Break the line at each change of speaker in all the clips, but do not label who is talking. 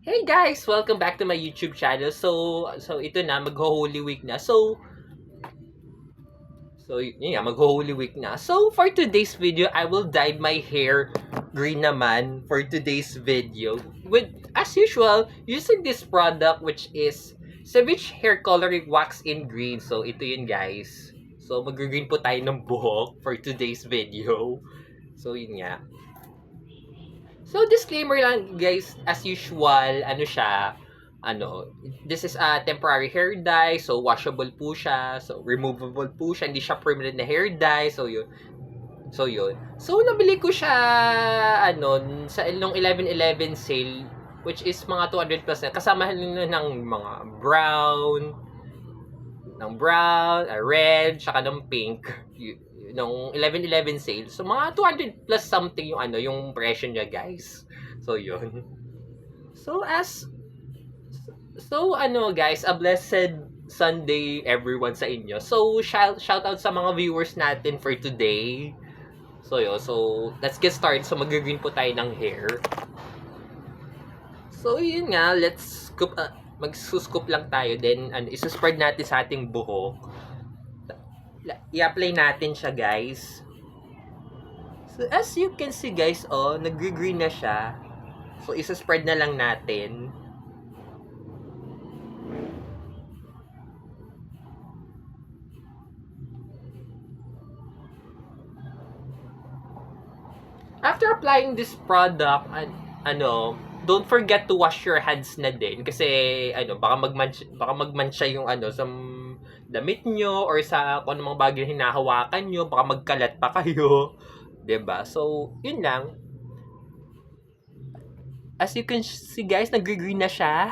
Hey guys! Welcome back to my YouTube channel. So ito na, mag-Holy Week na. So yun nga, mag-Holy Week na. So, for today's video, I will dye my hair green naman for today's video. With, as usual, using this product which is Ceviche Hair Coloring Wax in Green. So, ito yun guys. So, mag-green po tayo ng buhok for today's video. So, yun nga. So, disclaimer lang guys, as usual, this is a temporary hair dye, so washable po siya, so removable po siya, hindi siya permanent na hair dye, so yun. So, nabili ko siya, sa nung 11/11 sale, which is mga 200 plus na, kasama ng mga brown, red, saka ng pink, nung 11/11 sale. So, mga 200 plus something yung presyo niya, guys. So, yun. Guys, a blessed Sunday everyone sa inyo. So, shout out sa mga viewers natin for today. So, let's get started. So, mag-green po tayo ng hair. So, yun nga, let's scoop, mag-scoop lang tayo. Then, isa-spread natin sa ating buhok. I-apply natin siya, guys. So, as you can see, guys, nag-green na siya. So, isa-spread na lang natin. After applying this product, don't forget to wash your hands na din kasi baka magmancha yung sa damit nyo or sa kung anong mga bagay na hinahawakan nyo, baka magkalat pa kayo. 'Di ba? So, yun lang. As you can see guys, nag-green na siya.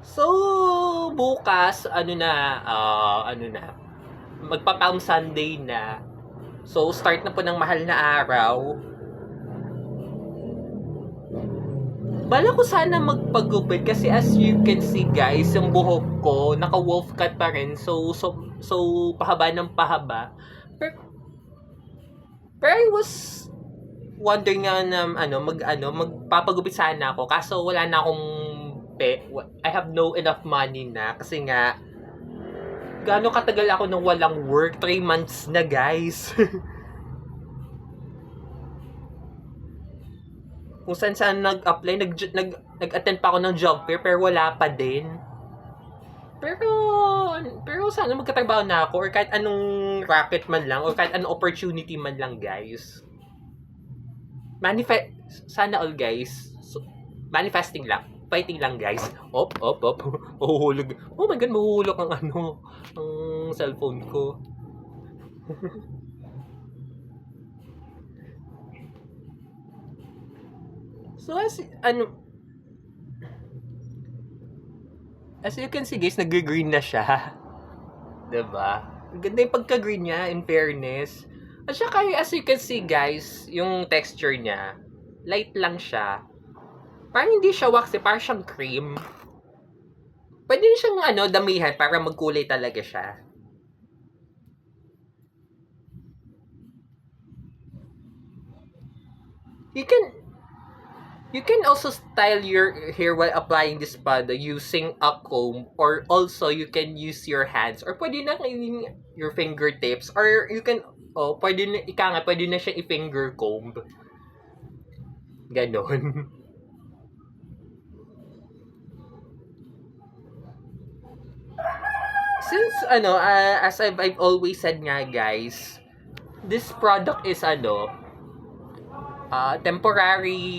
So, bukas, magpa-Palm Sunday na. So, start na po ng mahal na araw. Bala ko sana magpagupit kasi as you can see guys, yung buhok ko, naka-wolf cut pa rin. So pahaba ng pahaba. Pero I was wondering nga na, magpapagupit sana ako. Kaso wala na akong I have no enough money na kasi nga gaano katagal ako nang walang work, 3 months na guys. Kung saan nag-apply, nag-attend pa ako ng job fair pero wala pa din. Pero sana magkatrabaho na ako or kahit anong racket man lang or kahit anong opportunity man lang guys. Sana all guys. So, manifesting lang. Fighting lang guys. Op. Mahuhulog. Oh my god, mahuhulog ang cellphone ko. So as you can see guys, nag-green na siya. 'Di ba? Ganda yung pagka-green niya in fairness. At saka as you can see guys, yung texture niya, light lang siya. Parang hindi siya waxy, parang siyang cream. Pwede rin siyang damihan para magkulay talaga siya. You can also style your hair while applying this product using a comb, or also you can use your hands or pwede na your fingertips, or you can pwede na siya i-finger comb. Ganon. Since as I've always said nga guys, this product is temporary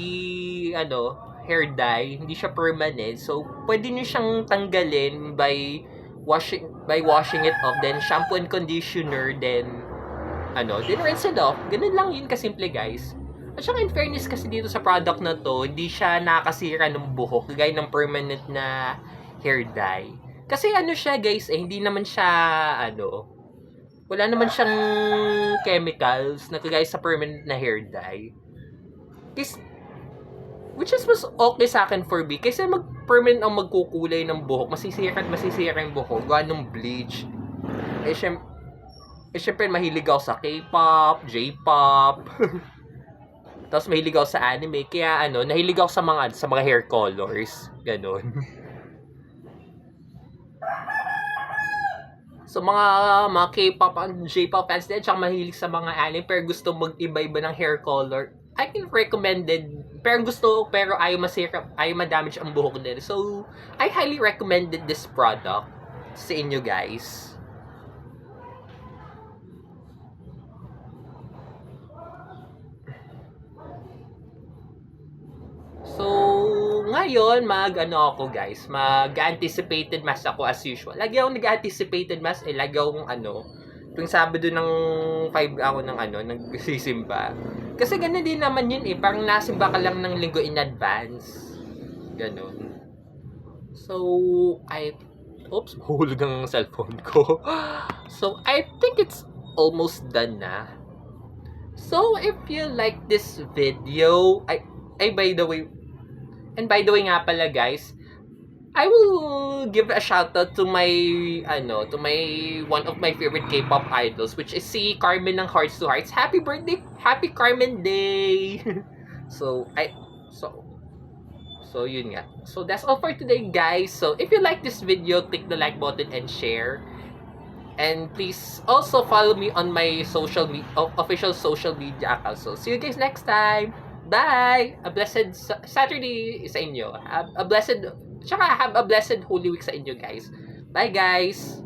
hair dye, hindi siya permanent. So pwede niyo siyang tanggalin by washing it off, then shampoo and conditioner, then rinse it off. Ganun lang yun kasimple guys. At saka in fairness kasi dito sa product na to, hindi siya nakakasira ng buhok kagaya ng permanent na hair dye. Kasi siya guys, hindi naman siya wala naman siyang chemicals na kagaya sa permanent na hair dye. Which is mas okay sa akin for me kasi permanent ang magkukulay ng buhok, masisira yung buhok gawa ng bleach. syempre mahilig ako sa K-pop, J-pop. Tapos mahilig ako sa anime. Kaya nahilig ako sa mga hair colors. Ganon. So mga K-pop and J-pop fans din, tsaka mahilig sa mga anime pero gusto mag-iba-iba ng hair color, I can recommended, pero ayaw madamage ang buhok din. So, I highly recommended this product sa inyo guys. So, ngayon, mag-anticipated mass ako as usual. Lagi akong nag-anticipated mass, lagi akong tuwing Sabado ng 5 ako nagsisimba. Kasi ganun din naman yun parang nasimba ka lang ng linggo in advance. Ganun. So, hulog ang cellphone ko. So, I think it's almost done na. So, if you like this video, by the way nga pala guys, I will give a shout out to my one of my favorite K-pop idols, which is si Carmen ng Hearts to Hearts. Happy birthday! Happy Carmen Day! So yun nga. So that's all for today guys. So if you like this video, click the like button and share. And please also follow me on my official social media accounts. So see you guys next time. Bye! A blessed Saturday sa inyo. Have a blessed Holy Week sa inyo guys. Bye guys!